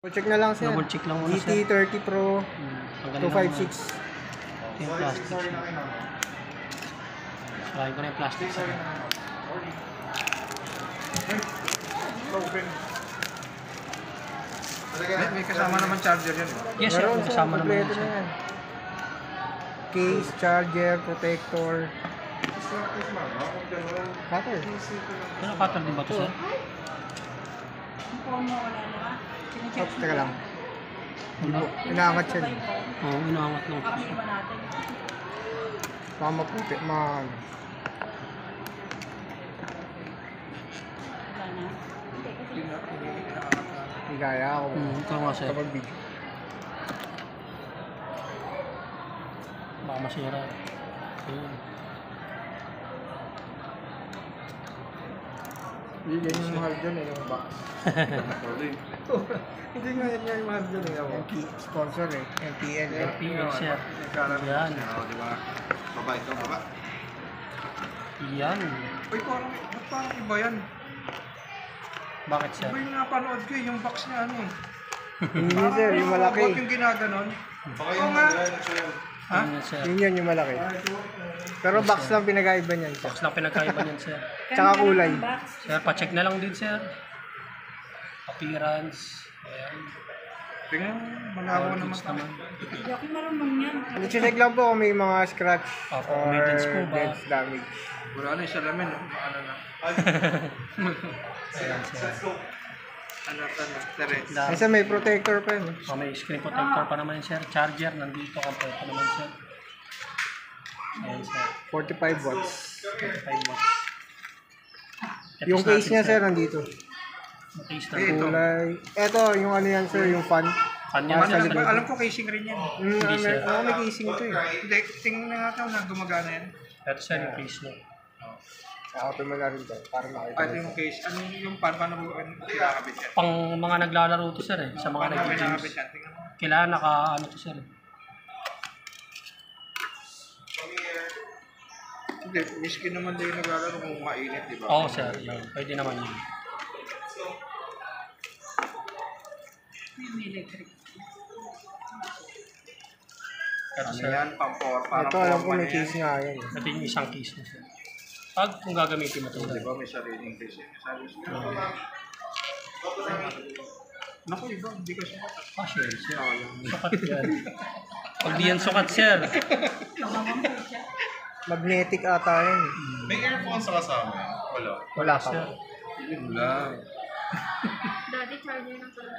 Check na lang sir. Double check lang muna sir. GT30 Pro Tanggalin 256. Ito yung plastic. Sarayin ko na yung plastic sir. May kasama naman charger yan. Yes sir, Meron, kasama naman yun kompleto sir. na yan. Case, charger, protector. Cutter. Pero cutter din ba ito sir? Oh, teka lang. Inaangat siya. Oo, inaangat lang. Baka maputi. Higaya ako. Ito nga sir. Kapag video. Baka masira. Ayun. Yan yung mahal dyan eh, yung box. Hindi nga yan yung mahal dyan eh. Sponsor eh. MPL. PL sir. Yan. Di ba? Baba ito, baba. Yan. Uy, parang iba yan. Bakit sir? Iba yung napanood ko yung box niya ano eh. Hindi yun sir, yung malaki. Huwag yung ginaganon. Oo nga. Ha? Yan sir. Yun yan yung malaki. Pero box lang pinag-aiba niyan sir. Box lang pinagkaiba niyan sir. Tsaka kulay. Sir, pa-check na lang din sir. Appearance. Ayan. Tingnan, malawa naman Goods kami. Hindi ako marunong yan. I-check lang po kung may mga scratch Opo, or may dents po ba? dents damage. Wala na yung salamin. Ano na. Ayan sir. Ano na. Tere. Kasi may protector pa yun. Oh, may screen protector pa naman sir. Charger, nandito. Kompleto naman sir. Ayan sir. 45 watts. 45 watts. Yung case niya sir, nandito. Yung case na. Ito. Kulay. Eto, yung ano yan sir, yung fan. Kanya Ah, na sa sir. likod. Alam ko casing rin yan. Hindi, sir. May casing ito eh. Hindi, tingnan na nga ito na gumagana yan. Ito sir, yung case niya. Ako mo na rin to, para makita Ano mo. yung case? Ano yung paano mo kinakabit yan? Pang mga naglalaro to sir eh. Sa mga Paano kinakabit nag-games. yan? Tingnan mo. Kailangan naka ano to sir. Hindi, miski naman din yung naglalaro kung mainit, di ba? Oo sir, yun. Pwede naman yun. Ito Ano sir, yan? Pang-power. Parang Ito, alam ko forma may na yan. case nga yan. ito yung isang case na sir. Pag kung gagamitin mo ito Di sir. ba may sariling case yan? Naku, iba, hindi ka sumatak. Ah, sure, sir. Sukat yan. Pag di yan sukat sir. Magnetic ata yan. May earphones sa kasama yan? Wala. Wala pa. Sir. Yun lang. Dati charger ng pala.